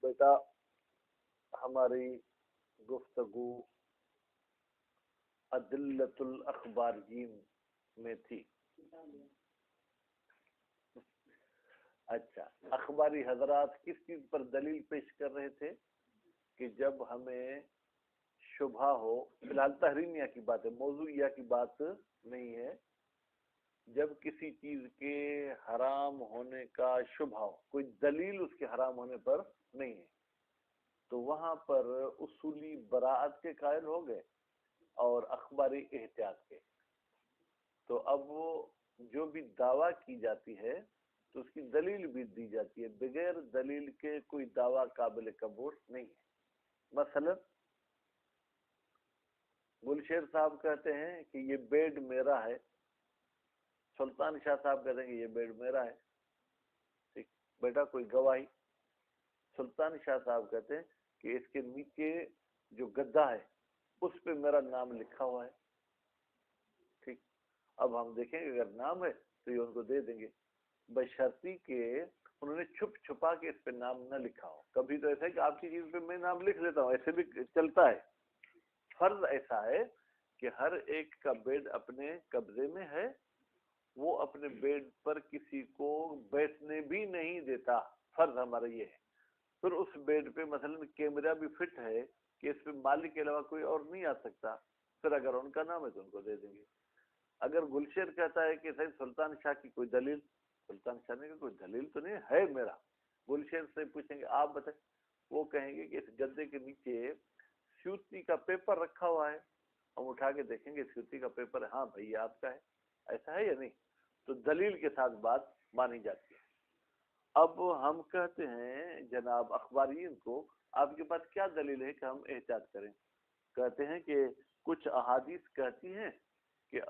بیٹا ہماری گفتگو ادلت الاخبارین میں تھی. اچھا، اخباری حضرات کس چیز پر دلیل پیش کر رہے تھے کہ جب ہمیں شبہ ہو، فی الحال تحریمیہ کی بات ہے، موضوعیہ کی بات نہیں ہے، جب کسی چیز کے حرام ہونے کا شبہ ہو، کوئی دلیل اس کے حرام ہونے پر نہیں ہے، تو وہاں پر اصولی براعت کے قائل ہو گئے اور اخباری احتیاط کے. تو اب وہ جو بھی دعویٰ کی جاتی ہے تو اس کی دلیل بھی دی جاتی ہے، بغیر دلیل کے کوئی دعویٰ قابل قبول نہیں ہے. مثلا گلشیر صاحب کہتے ہیں کہ یہ بیڈ میرا ہے، سلطان شاہ صاحب کہتے ہیں کہ یہ بیڈ میرا ہے. ٹھیک بیٹا، کوئی گواہی؟ سلطان شاہ صاحب کہتے ہیں کہ اس کے نیچے جو گدا ہے اس پہ میرا نام لکھا ہوا ہے. ٹھیک، اب ہم دیکھیں گے اگر نام ہے تو یہ ان کو دے دیں گے، بشرطی کہ انہوں نے چھپ چھپا کے اس پہ نام نہ لکھا ہو. کبھی تو ایسا ہے کہ آپ کی چیز پہ میں نام لکھ لیتا ہوں، ایسے بھی چلتا ہے. فرض ایسا ہے کہ ہر ایک کا بیڈ اپنے قبضے میں ہے، وہ اپنے بیڈ پر کسی کو بیٹھنے بھی نہیں دیتا، فرض ہمارا یہ ہے. پھر اس بیڈ پہ مثلا کیمرہ بھی فٹ ہے کہ اس پہ مالک کے علاوہ کوئی اور نہیں آ سکتا، پھر اگر ان کا نام ہے تو ان کو دے دیں گے. اگر گلشیر کہتا ہے کہ صحیح سلطان شاہ کی کوئی دلیل، سلطان شاہ نے کوئی دلیل تو نہیں ہے میرا، گلشیر سے پوچھیں گے آپ بتائیں، وہ کہیں گے کہ اس گدے کے نیچے سیوتی کا پیپر رکھا ہوا ہے. ہم اٹھا کے دیکھیں گے سیوتی کا پیپر ہے، ہاں بھائی آپ کا ہے، ایسا ہے یا نہیں؟ تو دلیل کے ساتھ بات مانی جاتی ہے. اب ہم کہتے ہیں جناب اخبارین کو آپ کے پاس کیا دلیل ہے کہ ہم احتیاط کریں؟ کہتے ہیں کہ کچھ احادیث کہتی ہیں کہ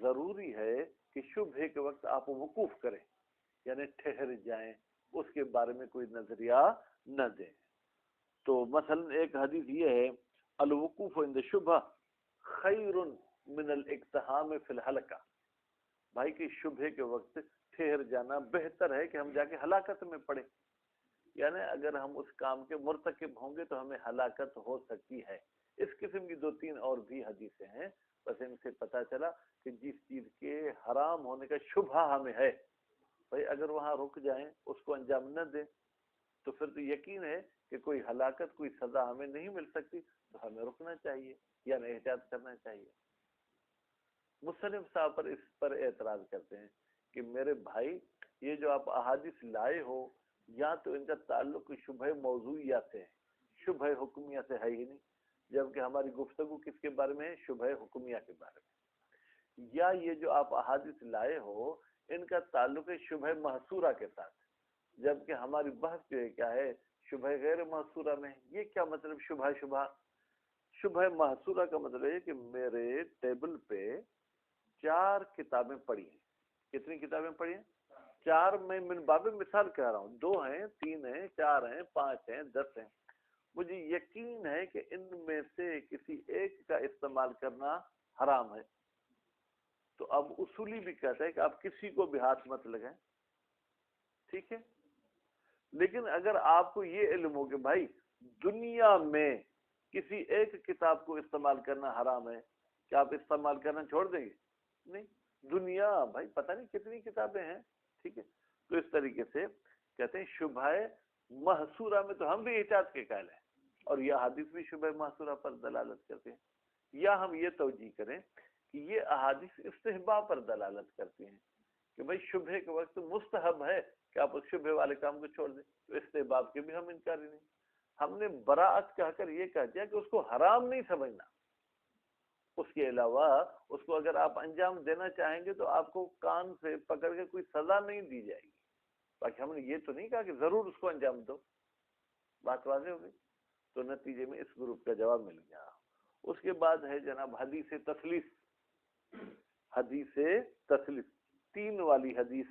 ضروری ہے کہ شبہ کے وقت آپ وقوف کریں، یعنی ٹھہر جائیں، اس کے بارے میں کوئی نظریہ نہ دیں. تو مثلا ایک حدیث یہ ہے الوقوف عند شبہ خیر من الاقتحام فی الحلقہ، بھائی کہ شبہ کے وقت ٹھہر جانا بہتر ہے کہ ہم جا کے ہلاکت میں پڑے. یعنی اگر ہم اس کام کے مرتکب ہوں گے تو ہمیں ہلاکت ہو سکتی ہے. اس قسم کی 2-3 اور بھی حدیثیں ہیں، بس ان سے پتہ چلا کہ جس چیز کے حرام ہونے کا شبہ ہمیں ہے، بھائی اگر وہاں رک جائیں، اس کو انجام نہ دیں، تو پھر تو یقین ہے کہ کوئی ہلاکت، کوئی سزا ہمیں نہیں مل سکتی، تو ہمیں رکنا چاہیے یعنی احتیاط کرنا چاہیے. مصنف صاحب اس پر اعتراض کرتے ہیں کہ میرے بھائی یہ جو آپ احادیث لائے ہو، یا تو ان کا تعلق شبہ موضوعیہ سے ہے، شبہ حکمیہ سے ہے ہی نہیں، جبکہ ہماری گفتگو کس کے بارے میں ہے؟ شبہ حکمیہ کے بارے میں. یا یہ جو آپ احادیث لائے ہو ان کا تعلق ہے شبہ محصورہ کے ساتھ، جبکہ ہماری بحث جو ہے کیا ہے؟ شبہ غیر محصورہ میں. یہ کیا مطلب شبہ محصورہ کا مطلب ہے کہ میرے ٹیبل پہ 4 کتابیں پڑھی ہیں. کتنی کتابیں پڑھی ہیں؟ 4. میں من باب مثال کہہ رہا ہوں، 2 ہیں، 3 ہیں، 4 ہیں، 5 ہیں، 10 ہیں. مجھے یقین ہے کہ ان میں سے کسی ایک کا استعمال کرنا حرام ہے. تو اب اصولی بھی کہتا ہے کہ آپ کسی کو بھی ہاتھ مت لگائیں، ٹھیک ہے. لیکن اگر آپ کو یہ علم ہو کہ بھائی دنیا میں کسی ایک کتاب کو استعمال کرنا حرام ہے، کیا آپ استعمال کرنا چھوڑ دیں گے؟ نہیں. دنیا بھائی پتہ نہیں کتنی کتابیں ہیں، ٹھیک ہے. تو اس طریقے سے کہتے ہیں شبہ محصورہ میں تو ہم بھی احتیاط کے قائل ہیں، اور یہ حدیث بھی شبہ محصورہ پر دلالت کرتے ہیں. یا ہم یہ توجیہ کریں کہ یہ احادیث استحباب پر دلالت کرتی ہیں کہ بھائی شبہ کے وقت مستحب ہے کہ آپ اس شبہ والے کام کو چھوڑ دیں، تو استحباب کے بھی ہم انکاری نہیں. ہم نے براعت کہہ کر یہ کہہ دیا کہ اس کو حرام نہیں سمجھنا، اس کے علاوہ اس کو اگر آپ انجام دینا چاہیں گے تو آپ کو کان سے پکڑ کے کوئی سزا نہیں دی جائے گی. باقی ہم نے یہ تو نہیں کہا کہ ضرور اس کو انجام دو. بات واضح ہو گئی. تو نتیجے میں اس گروپ کا جواب مل گیا. اس کے بعد ہے جناب حدیث تثلیث. حدیث تثلیث 3 والی حدیث.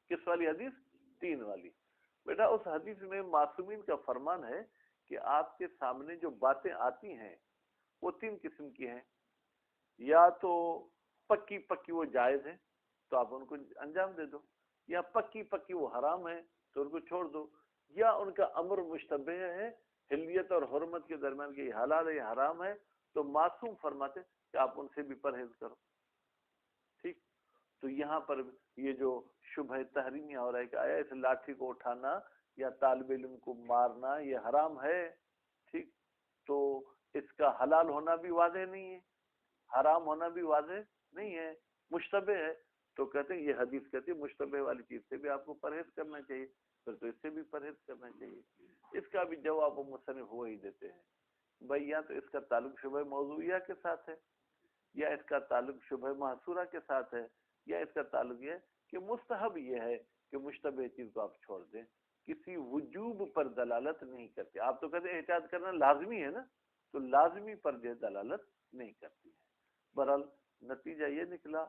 کس والی حدیث؟ 3 والی. بیٹا اس حدیث میں معصومین کا فرمان ہے کہ آپ کے سامنے جو باتیں آتی ہیں وہ 3 قسم کی ہیں. یا تو پکی پکی وہ جائز ہیں تو آپ ان کو انجام دے دو، یا پکی پکی وہ حرام ہیں تو ان کو چھوڑ دو. یا ان کا امر مشتبہ ہے، حلیت اور حرمت کے درمیان کہ یہ حلال ہے یہ حرام ہے، تو معصوم فرماتے کہ آپ ان سے بھی پرہیز کرو. ٹھیک. تو یہاں پر یہ جو شبہ تحریمیہ ہو رہا ہے کہ آیا اس لاٹھی کو اٹھانا یا طالب علم کو مارنا یہ حرام ہے، ٹھیک، تو اس کا حلال ہونا بھی واضح نہیں ہے، حرام ہونا بھی واضح نہیں ہے، مشتبہ ہے. تو کہتے ہیں یہ حدیث کہتی ہے مشتبہ والی چیز سے بھی آپ کو پرہیز کرنا چاہیے، پھر تو اس سے بھی پرہیز کرنا چاہیے. اس کا بھی جواب وہ مصنف وہی دیتے ہیں، بھائی یا تو اس کا تعلق شبہ موضوعیہ کے ساتھ ہے، یا اس کا تعلق شبہ محصورہ کے ساتھ ہے، یا اس کا تعلق یہ ہے کہ مستحب یہ ہے کہ مشتبہ چیز کو آپ چھوڑ دیں، کسی وجوب پر دلالت نہیں کرتے. آپ تو کہتے ہیں احتیاط کرنا لازمی ہے نا، تو لازمی پر جو دلالت نہیں کرتی ہے. بہرحال نتیجہ یہ نکلا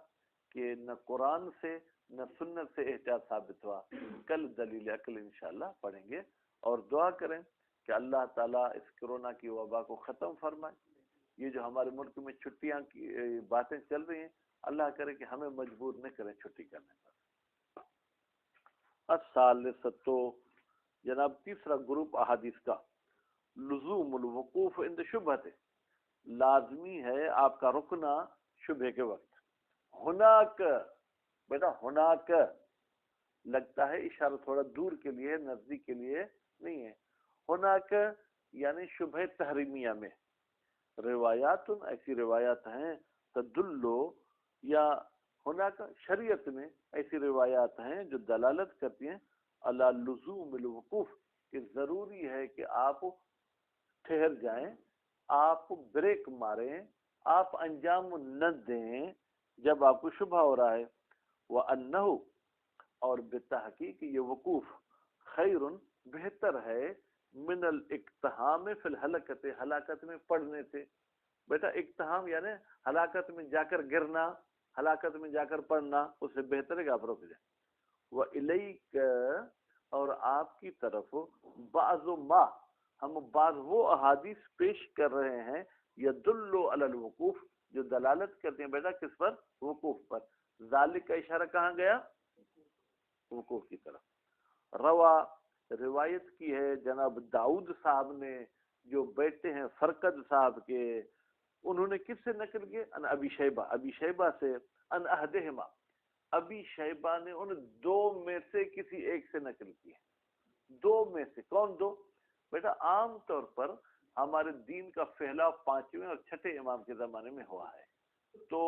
کہ نہ قرآن سے نہ سنت سے احتیاط ثابت ہوا. کل دلیل عقل انشاءاللہ پڑھیں گے اور دعا کریں کہ اللہ تعالیٰ اس کرونا کی وبا کو ختم فرمائے. یہ جو ہمارے ملک میں چھٹیاں کی باتیں چل رہی ہیں، اللہ کرے کہ ہمیں مجبور نہ کریں چھٹی کرنے پر. الثالثۃ، جناب تیسرا گروپ احادیث کا، لزوم الوقوف عند شبہت، لازمی ہے آپ کا رکنا شبہ کے وقت. ہناک، بیٹا ہناک لگتا ہے اشارہ تھوڑا دور کے لیے نزدیک کے لیے نہیں ہے. ہناک یعنی شبہ تحریمیہ میں روایات، ایسی روایات ہیں، تدلو، یا ہناک شریعت میں ایسی روایات ہیں جو دلالت کرتی ہیں علی لزوم الوقوف، کہ ضروری ہے کہ آپ ٹھہر جائیں، آپ بریک ماریں، آپ انجام نہ دیں جب آپ کو شبہ ہو رہا ہے. وَأَنَّهُ، اور بتحقیق یہ وقوف، خیر بہتر ہے، من الاقتحام فی الحلقت، ہلاکت میں پڑنے سے. بیٹا اقتحام یعنی ہلاکت میں جا کر گرنا، ہلاکت میں جا کر پڑنا، اس سے بہتر ہے کہ آپ رک جائیں. وَإِلَيْكَ، اور آپ کی طرف، بعض ما، ہم بعض وہ احادیث پیش کر رہے ہیں یدل علی الوقوف، جو دلالت کرتے ہیں بیٹا کس پر؟ وقوف پر. ذالک کا اشارہ کہاں گیا؟ وقوف کی طرف. روا، روایت کی ہے جناب داؤد صاحب نے، جو بیٹے ہیں فرقد صاحب کے، انہوں نے کس سے نقل کیے؟ ان ابی شیبہ، ابی شیبہ سے، ان احدہما، ابی شیبہ نے ان دو میں سے کسی ایک سے نقل کی ہے. دو میں سے کون دو؟ بیٹا عام طور پر ہمارے دین کا پھیلاؤ پانچویں اور چھٹے امام کے زمانے میں ہوا ہے. تو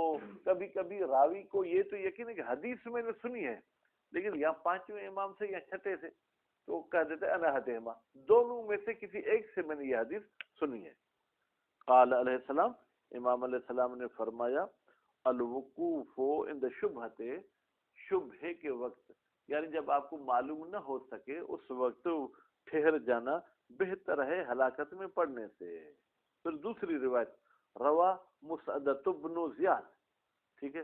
کبھی کبھی راوی کو یہ تو یقین ہے کہ حدیث میں نے سنی ہے، لیکن یا پانچویں امام سے یا چھٹے سے، تو کہہ دیتے انا احدہما، دونوں میں سے کسی ایک سے میں نے یہ حدیث سنی ہے. قال علیہ السلام، امام علیہ السلام نے فرمایا، الوقوف عند شبہت، شبہ کے وقت، یعنی جب آپ کو معلوم نہ ہو سکے اس وقت ٹھہر جانا بہتر ہے ہلاکت میں پڑنے سے. پھر دوسری روایت، روا مسعدۃ بن زیاد، ٹھیک ہے،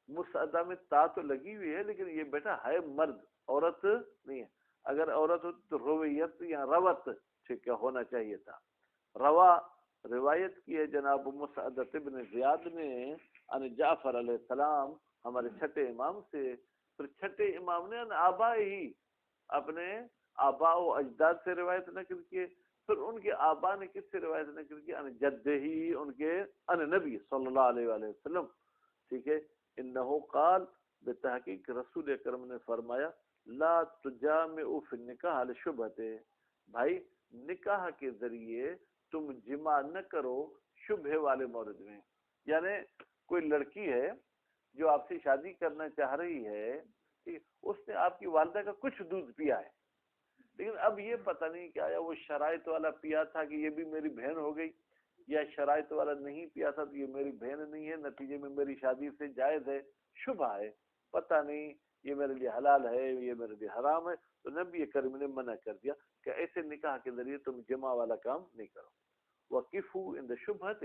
مسعدہ میں تا تو لگی ہوئی ہے لیکن یہ بیٹا ہے مرد، عورت نہیں ہے. اگر عورت ہو تو رویت یا روت ٹھیک ہے ہونا چاہیے تھا. روا روایت کی ہے جناب مسعدۃ بن زیاد نے ان جعفر علیہ السلام، ہمارے چھٹے امام سے. پھر چھٹے امام نے ان آبا ہی، اپنے آبا و اجداد سے روایت نقل کیے. پھر ان کے آبا نے کس سے روایت نقل کی؟ ان جد ہی، ان کے ان نبی صلی اللہ علیہ وآلہ وسلم، ٹھیک ہے. انہو قال، بتحقیق رسول اکرم نے فرمایا، لا تجامعوا فی النکاح لشبہت، بھائی نکاح کے ذریعے تم جمع نہ کرو شبہ والے مورد میں. یعنی کوئی لڑکی ہے جو آپ سے شادی کرنا چاہ رہی ہے، اس نے آپ کی والدہ کا کچھ دودھ پیا ہے، لیکن اب یہ پتہ نہیں کہ آیا وہ شرائط والا پیا تھا کہ یہ بھی میری بہن ہو گئی، یا شرائط والا نہیں پیا تھا تو یہ میری بہن نہیں ہے، نتیجے میں میری شادی سے جائز ہے. شبہ ہے، پتہ نہیں یہ میرے لیے حلال ہے یہ میرے لیے حرام ہے. تو نبی کریم نے منع کر دیا کہ ایسے نکاح کے ذریعے تم جمع والا کام نہیں کرو. وقفوا عند شبہت،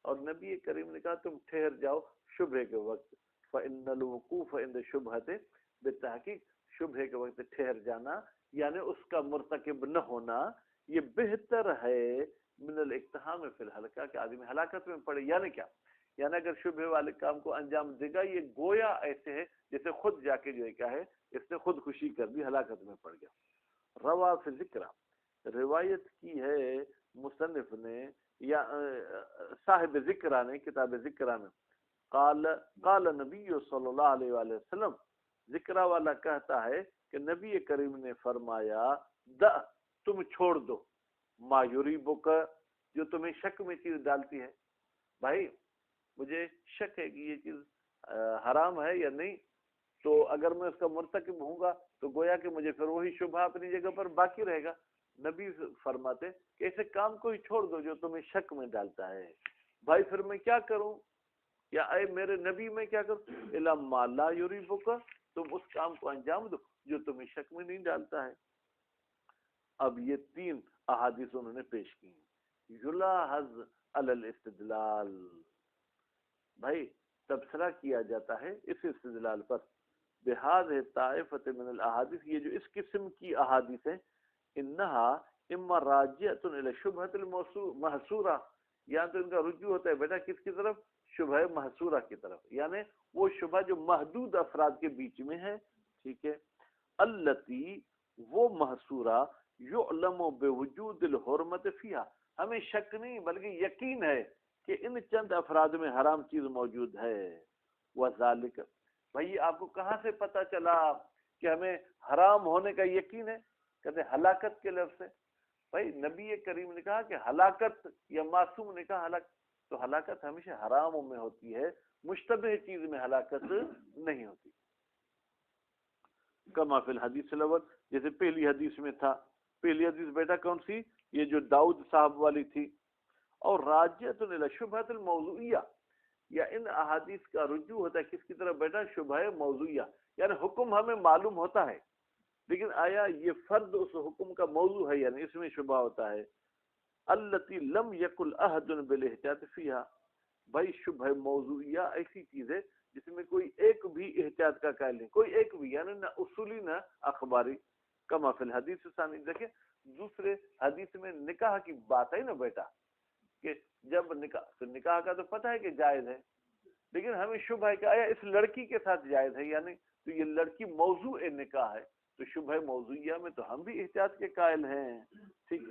اور نبی کریم نے کہا تم ٹھہر جاؤ شبہ کے وقت. فإن الوقوف عند شبہت، بالتحقیق شبہ کے وقت ٹھہر جانا یعنی اس کا مرتکب نہ ہونا، یہ بہتر ہے من الاقتحام فی الحلقہ، کہ آدمی ہلاکت میں پڑے. یعنی کیا؟ یعنی اگر شبہ والے کام کو انجام دے گا یہ گویا ایسے ہے جیسے خود جا کے جو ہے کیا ہے اس نے خود خوشی کر دی، ہلاکت میں پڑ گیا. روا فی ذکر، روایت کی ہے مصنف نے یا صاحب ذکرہ نے، کتاب ذکرہ نے، قال نبی صلی اللہ علیہ وآلہ وسلم، ذکرہ والا کہتا ہے کہ نبی کریم نے فرمایا دع، تم چھوڑ دو، ما یریبک، جو تمہیں شک میں چیز ڈالتی ہے. بھائی مجھے شک ہے کہ یہ چیز حرام ہے یا نہیں، تو اگر میں اس کا مرتکب ہوں گا تو گویا کہ مجھے پھر وہی شبہ اپنی جگہ پر باقی رہے گا. نبی فرماتے کہ ایسے کام کو ہی چھوڑ دو جو تمہیں شک میں ڈالتا ہے. بھائی پھر میں کیا کروں، یا اے میرے نبی میں کیا کروں، الا ما لا یریبک، تم اس کام کو انجام دو جو تمہیں شک میں نہیں ڈالتا ہے. اب یہ 3 احادیث انہوں نے پیش کی. یلاحظ علی الاستدلال، بھائی تبصرہ کیا جاتا ہے اس استدلال پر، بہذہ طائفۃ من الاحادیث، یہ جو اس قسم کی احادیث ہیں، انہا اما راجعۃ الی شبہۃ المحصورہ، یا تو ان کا رجوع ہوتا ہے بیٹا کس کی طرف، شبہ محصورہ کی طرف، یعنی وہ شبہ جو محدود افراد کے بیچ میں ہے، ٹھیک ہے. التی، وہ محصورہ، یعلم بوجود الحرمت فیہا، ہمیں شک نہیں بلکہ یقین ہے کہ ان چند افراد میں حرام چیز موجود ہے. وذالک، بھائی آپ کو کہاں سے پتہ چلا کہ ہمیں حرام ہونے کا یقین ہے؟ کہتے ہلاکت کے لفظ سے. بھائی نبی کریم نے کہا کہ ہلاکت، یا معصوم نے کہا ہلاکت، تو ہلاکت ہمیشہ حراموں میں ہوتی ہے، مشتبہ چیز میں ہلاکت نہیں ہوتی. کما فی الحدیث الاول، جیسے پہلی حدیث میں تھا. پہلی حدیث بیٹا کون سی، یہ جو داؤد صاحب والی تھی. اور راجعۃ الی شبہۃ الموضوعیہ، یا ان احادیث کا رجوع ہوتا ہے کس کی طرف بیٹا، شبہ موضوعیہ، یعنی حکم ہمیں معلوم ہوتا ہے لیکن آیا یہ فرد اس حکم کا موضوع ہے، یعنی اس میں شبہ ہوتا ہے. التی لم یکن احد بالاحتیاط فیہا، بھائی شبہ موضوعیہ ایسی چیز ہے جس میں کوئی ایک بھی احتیاط کا قائل نہیں، کوئی ایک بھی، یعنی نہ اصولی نہ اخباری. کما فی الحدیث ثانی، دیکھیں دوسرے حدیث میں نکاح کی بات ہے نا بیٹا، کہ جب نکاح کا تو پتہ ہے کہ جائز ہے، لیکن ہمیں شبہ ہے کہ آیا اس لڑکی کے ساتھ جائز ہے یا نہیں، تو یہ لڑکی موضوع نکاح ہے، تو شبہ موضوعیہ میں تو ہم بھی احتیاط کے قائل ہیں. ٹھیک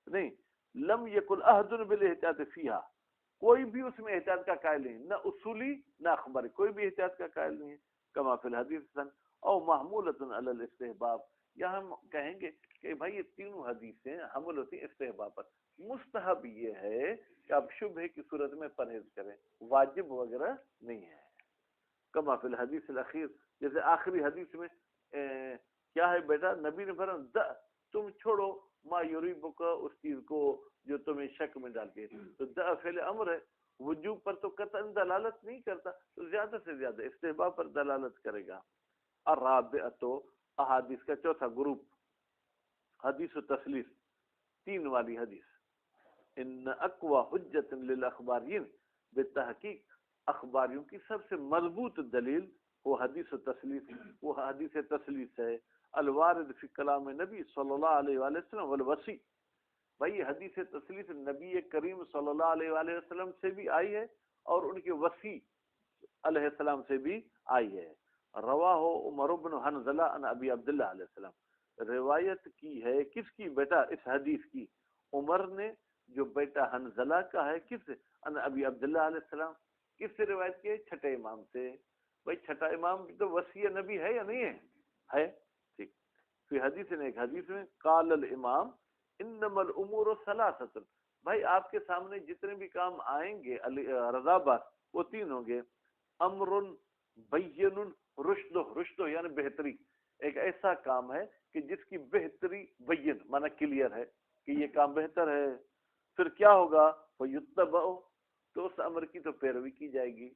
نہیں. لم یکن احد بالاحتیاط فیہا، کوئی بھی اس میں احتیاط کا قائل نہیں، نہ اصولی نہ اخباری، کوئی بھی احتیاط کا قائل نہیں ہے. کما فی الحدیث او محمولۃ علی الاستحباب، یا ہم کہیں گے کہ بھائی یہ تینوں حدیثیں حمل ہوتی ہیں استحباب پر. مستحب یہ ہے کہ آپ شبہ کی صورت میں پرہیز کریں، واجب وغیرہ نہیں ہے. کما فی الحدیث الاخیر، جیسے آخری حدیث میں کیا ہے بیٹا، نبی نے فرمایا تم چھوڑو ما یریبک، اس چیز کو جو تمہیں شک میں ڈالتی ہے. تو دع فعل امر ہے، وجوب پر تو قطعاً دلالت نہیں کرتا، تو زیادہ سے زیادہ استحباب پر دلالت کرے گا. الرابعۃ، احادیث کا چوتھا گروپ، حدیث تثلیث، 3 والی حدیث. ان اقوى حجت للاخبارین، بالتحقیق اخباریوں کی سب سے مضبوط دلیل وہ حدیث تثلیث، وہ حدیث تثلیث ہے. الوارد فی کلام نبی صلی اللہ علیہ وآلہ وسلم والوصی، بھائی حدیث تثلیث نبی کریم صلی اللہ علیہ وآلہ وسلم سے بھی آئی ہے اور ان کے وصی علیہ السلام سے بھی آئی ہے. رواہ عمر بن حنظلہ عن ابی عبداللہ علیہ السلام، روایت کی ہے کس کی بیٹا، اس حدیث کی عمر نے جو بیٹا حنظلہ کا ہے، کس سے، ان ابی عبداللہ علیہ السلام. کس سے روایت کی ہے، چھٹے امام سے. بھائی چھٹا امام تو وصی نبی ہے یا نہیں ہے؟ ٹھیک. فی حدیث نے، ایک حدیث میں، قال الامام انما الامور ثلاثۃ، بھائی آپ کے سامنے جتنے بھی کام آئیں گے رضا بات، وہ 3 ہوں گے. امر بین رشد یعنی بہتری، ایک ایسا کام ہے کہ جس کی بہتری بین مانا کلیئر ہے کہ یہ کام بہتر ہے. پھر کیا ہوگا، فیتبع، تو اس امر کی تو پیروی کی جائے گی.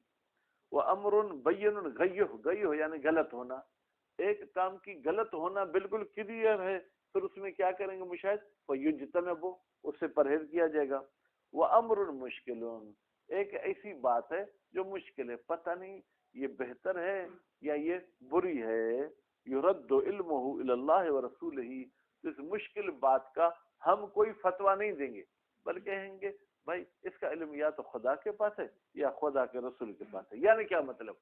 وہ امر بین غیہ یعنی غلط ہونا، ایک کام کی غلط ہونا بالکل کلیئر ہے، پھر اس میں کیا کریں گے مشاہد، فیجتنب، اس سے پرہیز کیا جائے گا. وہ امر مشکل، ایک ایسی بات ہے جو مشکل ہے، پتہ نہیں یہ بہتر ہے یا یہ بری ہے. یرد علمہ الی اللہ ورسولہ، اس مشکل بات کا ہم کوئی فتویٰ نہیں دیں گے، بلکہ کہیں گے بھائی اس کا علم یا تو خدا کے پاس ہے یا خدا کے رسول کے پاس ہے. یعنی کیا مطلب،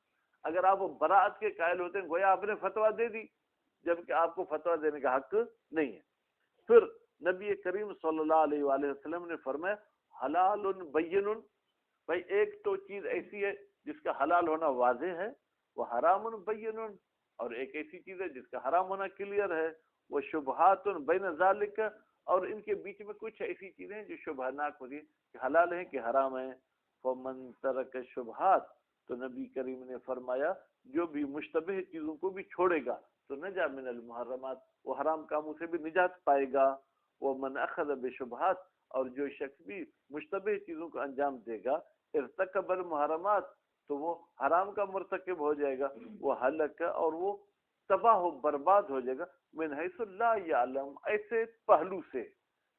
اگر آپ براءت کے قائل ہوتے ہیں گویا آپ نے فتویٰ دے دی، جبکہ آپ کو فتویٰ دینے کا حق نہیں ہے۔ پھر نبی کریم صلی اللہ علیہ وآلہ وسلم نے فرمایا حلال بین، بھائی ایک تو چیز ایسی ہے جس کا حلال ہونا واضح ہے، وہ حرام بین، اور ایک ایسی چیز ہے جس کا حرام ہونا کلیئر ہے، وہ شبہات بین ذالک، اور ان کے بیچ میں کچھ ایسی چیزیں جو شبہ ناک ہوتی ہیں کہ حلال ہیں کہ حرام ہیں۔ فمن ترک شبہات، تو نبی کریم نے فرمایا جو بھی مشتبہ چیزوں کو بھی چھوڑے گا تو نجا من المحرمات، وہ حرام کاموں سے بھی نجات پائے گا۔ ومن اخذ بشبہات، اور جو شخص بھی مشتبہ چیزوں کو انجام دے گا ارتکب المحرمات، تو وہ حرام کا مرتکب ہو جائے گا، وہ ہلک، اور وہ تباہ و برباد ہو جائے گا، من حیث لا یعلم، ایسے پہلو سے،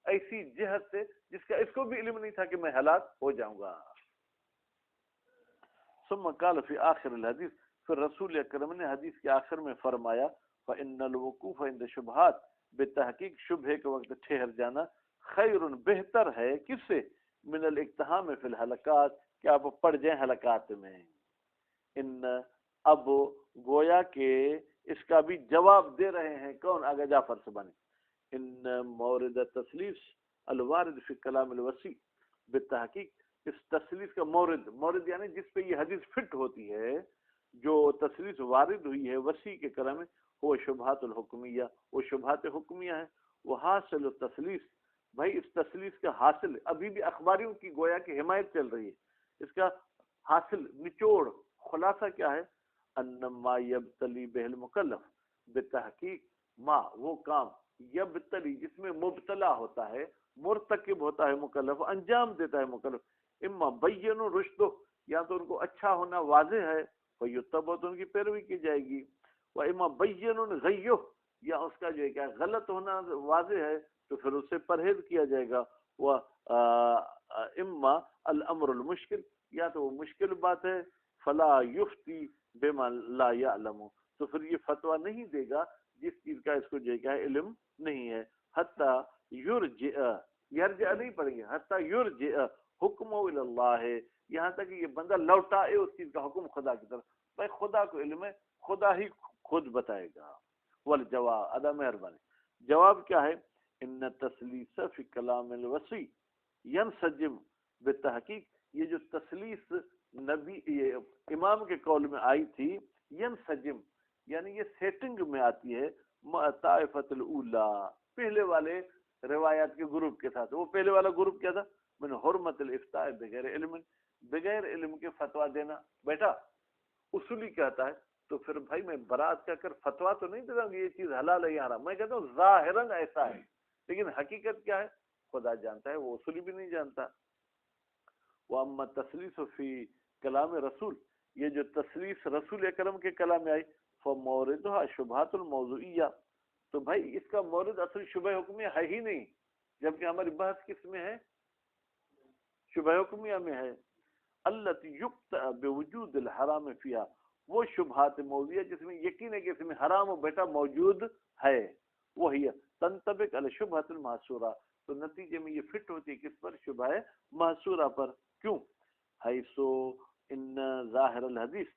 ایسی جہت سے جس کا اس کو بھی علم نہیں تھا کہ میں ہلاک ہو جاؤں گا۔ ثم قال فی آخر الحدیث، پھر رسول اکرم نے حدیث کے آخر میں فرمایا فإن الوقوف عند شبہات، بتحقیق شبہ کے وقت ٹھہر جانا، خیر بہتر ہے، کس سے؟ من الاقتحام فی الحلقات، کہ آپ پڑ جائیں حلقات میں۔ ان اب گویا کہ اس کا بھی جواب دے رہے ہیں کون؟ آگا جعفر سبانی۔ ان مورد تسلیس الوارد فی کلام الوسیع، بالتحقیق اس تسلیس کا مورد یعنی جس پہ یہ حدیث فٹ ہوتی ہے، جو تسلیس وارد ہوئی ہے وسیع کے کلام میں، وہ شبہات الحکمیہ، وہ شبہات حکمیہ ہیں۔ وہ حاصل التسلیس، بھائی اس تسلیس کا حاصل، ابھی بھی اخباریوں کی گویا کہ حمایت چل رہی ہے، اس کا حاصل، نچوڑ، خلاصہ کیا ہے؟ انما یبتلی بہ المکلف، بتحقیق ما، وہ کام، یبتلی جس میں مبتلا ہوتا ہے، مرتکب ہوتا ہے مکلف، انجام دیتا ہے مکلف، اما بین رشد، یا تو ان کو اچھا ہونا واضح ہے، فیتبع، تو ان کی پیروی کی جائے گی، و اما بین غیہ، یا اس کا جو ہے کیا غلط ہونا واضح ہے تو پھر اس سے پرہیز کیا جائے گا، وہ اما الامر المشکل، یا تو وہ مشکل بات ہے، فلا یفتی بما لا یعلم، تو پھر یہ فتویٰ نہیں دے گا جس چیز کا اس کو جو ہے کیا علم نہیں ہے، حتی یرجع نہیں پڑیں گے، حتی یرجع حکم الی اللہ، یہاں تک کہ یہ بندہ لوٹائے اس چیز کا حکم خدا کی طرف، بھائی خدا کو علم ہے، خدا ہی خود بتائے گا۔ والجواب، ادا مہربانی، جواب کیا ہے؟ ان تسلیس فی کلام الوسیع ینسجم، بتحقیق یہ جو تسلیس نبی یہ امام کے قول میں آئی تھی، ینسجم یعنی یہ سیٹنگ میں آتی ہے، مع طائفۃ الاولی، پہلے والے روایات کے گروپ کے ساتھ۔ وہ پہلے والا گروپ کیا تھا؟ من حرمت الافتاء بغیر علم، بغیر علم کے فتویٰ دینا۔ بیٹا اصولی کہتا ہے تو پھر بھائی میں برات کا کر فتویٰ تو نہیں دیتا ہوں کہ یہ چیز حلال ہے یا حرام، میں کہتا ہوں ظاہراً ایسا ہے، لیکن حقیقت کیا ہے خدا جانتا ہے، وہ اصولی بھی نہیں جانتا۔ واما تسلیس فی کلام رسول، یہ جو تسلیس رسول اکرم کے کلام میں آئی، فموردها شبہات الموضوعیہ، تو بھائی اس کا مورد اصل شبہ حکمیہ ہے ہی نہیں، جبکہ ہماری بحث کس میں ہے؟ شبہ حکمیہ میں ہے۔ التی یقطع بوجود الحرام فیہا، وہ شبہات موضوعیہ جس میں یقین ہے کہ اس میں حرام و بیٹا موجود ہے، وہی تنطبق علی شبہۃ المحصورہ، تو نتیجے میں یہ فٹ ہوتی ہے کس پر؟ شبہ محصورہ پر۔ کیوں؟ حیثو ان ظاہر الحدیث،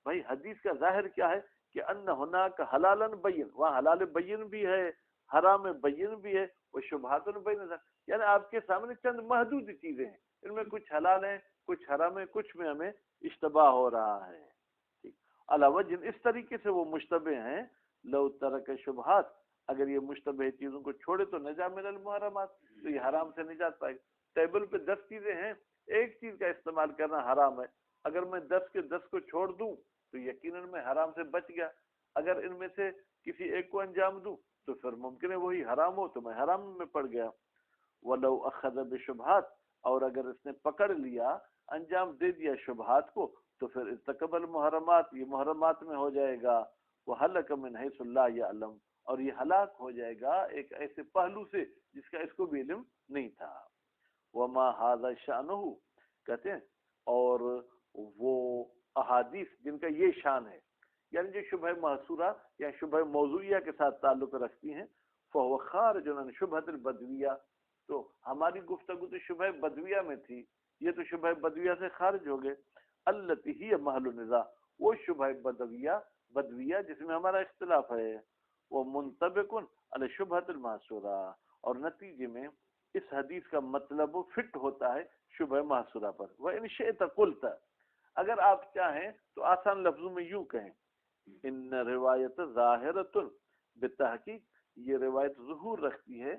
بھائی حدیث کا ظاہر کیا ہے کہ ان ہناک حلالا بین، وہاں حلال بین بھی ہے، حرام بین بھی ہے، وہ شبہات بین، یعنی آپ کے سامنے چند محدود چیزیں ہیں، ان میں کچھ حلال ہیں، کچھ حرام ہے، کچھ میں ہمیں اشتباہ ہو رہا ہے۔ علاوہ جن اس طریقے سے وہ مشتبہ ہیں، لو ترک شبہات، اگر یہ مشتبہ چیزوں کو چھوڑے تو نجا من المحرمات، تو یہ حرام سے نجات پائے گا۔ ٹیبل پہ 10 چیزیں ہیں، ایک چیز کا استعمال کرنا حرام ہے، اگر میں 10 کے 10 کو چھوڑ دوں تو یقیناً میں حرام سے بچ گیا، اگر ان میں سے کسی ایک کو انجام دوں تو پھر ممکن ہے وہی حرام ہو تو میں حرام میں پڑ گیا۔ وَلَوْ أَخَذَ بِشُبْهَاتٍ، اور اگر اس نے پکڑ لیا، انجام دے دیا شبہات کو، تو پھر ارتکب المحرمات، یہ محرمات میں ہو جائے گا، وَهَلَكَ مِنْ حَيْثُ لَا يَعْلَمُ، اور یہ ہلاک ہو جائے گا ایک ایسے پہلو سے جس کا اس کو بھی علم نہیں تھا۔ وَمَا هَذَا شَأْنُهُ، کہتے ہیں اور وہ احادیث جن کا یہ شان ہے، یعنی جو شبہ محصورہ یا شبہ موضوعیہ کے ساتھ تعلق رکھتی ہیں، فَهُوَ خَارِجٌ عَنْ شُبْهَةِ الْبَدْوِیَّہ، تو ہماری گفتگو تو شبہ بدویہ میں تھی، یہ تو شبہ بدویہ سے خارج ہو گئے۔ التی ہی محل نزاع، وہ شبہ بدویہ جس میں ہمارا اختلاف ہے، وہ منطبقن علی شبہۃ المحصورہ، اور نتیجے میں اس حدیث کا مطلب فٹ ہوتا ہے شبہ محصورہ پر. وَإِنْ شِئْتَ قُلْتَ، اگر آپ چاہیں تو آسان لفظوں میں یوں کہیں، ان روایت ظاہرۃ بالتحقیق، یہ روایت ظہور رکھتی ہے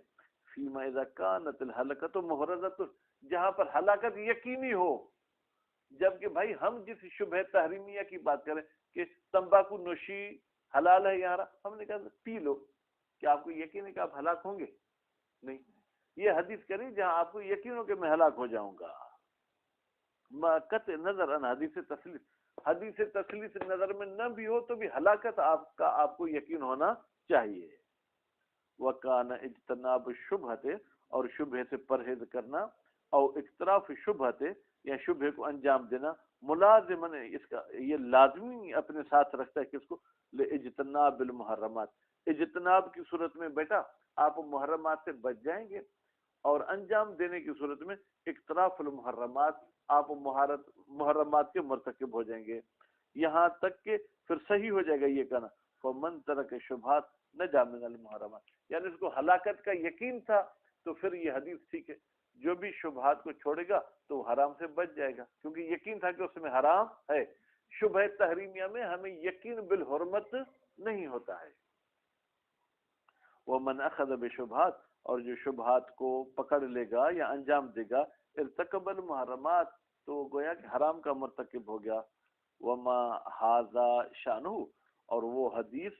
فیما اذا کانت الحلقۃ محرزۃ، جہاں پر ہلاکت یقینی ہو. جبکہ بھائی ہم جس شبہ تحریمیہ کی بات کریں کہ تمباکو نوشی حلال ہے یار، ہم نے کہا پی لو، کیا آپ کو یقین ہے کہ آپ ہلاک ہوں گے؟ نہیں. یہ حدیث کری جہاں آپ کو یقین ہو کہ میں ہلاک ہو جاؤں گا. قطع نظر ان حدیث تسلیس، حدیث تسلیس نظر میں نہ بھی ہو تو بھی ہلاکت آپ کو یقین ہونا چاہیے. وکان اجتناب الشبہۃ، اور شبہ سے پرہیز کرنا، او اقتراف شبہۃ، یا شبہ کو انجام دینا، ملازمن، اس کا یہ لازمی اپنے ساتھ رکھتا ہے کس کو، لاجتناب المحرمات. اجتناب کی صورت میں بیٹا آپ محرمات سے بچ جائیں گے، اور انجام دینے کی صورت میں اقتراف المحرمات، آپ محرمات کے مرتکب ہو جائیں گے. یہاں تک کہ پھر صحیح ہو جائے گا یہ کہنا فمن ترک شبہات نجا من المحرمات، یعنی اس کو ہلاکت کا یقین تھا تو پھر یہ حدیث ٹھیک ہے. جو بھی شبہات کو چھوڑے گا تو وہ حرام سے بچ جائے گا، کیونکہ یقین تھا کہ اس میں حرام ہے. شبہ تحریمیہ میں ہمیں یقین بالحرمت نہیں ہوتا ہے. ومن اخذ بشبہات، اور جو شبہات کو پکڑ لے گا یا انجام دے گا، ارتکب المحرمات، تو گویا کہ حرام کا مرتکب ہو گیا. وما ھذا شانہ، اور وہ حدیث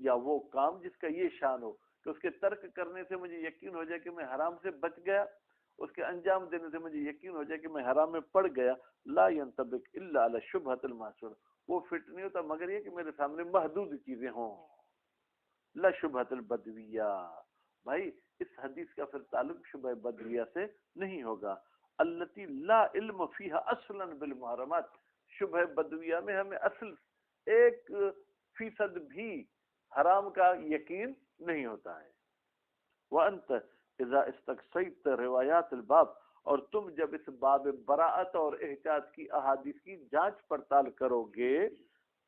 یا وہ کام جس کا یہ شان ہو کہ اس کے ترک کرنے سے مجھے یقین ہو جائے کہ میں حرام سے بچ گیا، اس کے انجام دینے سے مجھے یقین ہو جائے کہ میں حرام میں پڑ گیا، لا ينطبق الا علی الشبہۃ المحصورہ، وہ فٹ نہیں ہوتا مگر یہ کہ میرے سامنے محدود چیزیں ہوں. لا شبہۃ البدویہ، بھائی اس حدیث کا پھر تعلق شبہ بدویہ سے نہیں ہوگا. التی لا علم فیہا اصلا بالمحرمات، شبہ بدویہ میں ہمیں اصل 1% بھی حرام کا یقین نہیں ہوتا ہے. وانت اذا استقصیت روایات الباب، اور تم جب اس باب براءت اور احتیاط کی احادیث کی جانچ پڑتال کرو گے،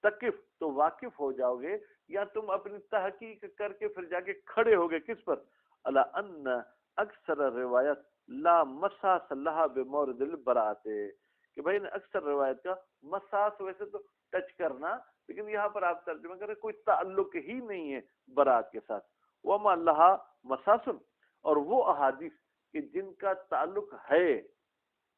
تقف، تو واقف ہو جاؤ گے، یا تم اپنی تحقیق کر کے پھر جا کے کھڑے ہو گے کس پر، الا ان اکثر روایت لا مساس لها بمورد البراءت، کہ بھائی اکثر روایت کا مساس ویسے تو ٹچ کرنا، لیکن یہاں پر آپ ترجمہ کریں کوئی تعلق ہی نہیں ہے برات کے ساتھ. وما لها مساس، اور وہ احادیث کہ جن کا تعلق ہے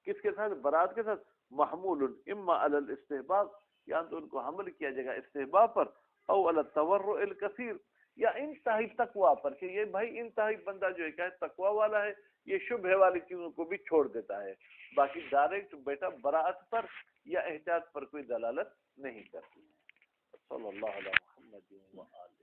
کس کے ساتھ، برات کے ساتھ، محمول اما علی الاستحباب، یا تو ان کو حمل کیا جائے گا استحباب پر، او علی التورع الکثیر، یا انتہائی تقوی پر، کہ یہ بھائی انتہائی بندہ جو ہے تقوی والا ہے، یہ شبہ والی چیزوں کو بھی چھوڑ دیتا ہے. باقی ڈائریکٹ بیٹا براءت پر یا احتیاط پر کوئی دلالت نہیں کرتی. صلی اللہ علیہ محمد و آلہ.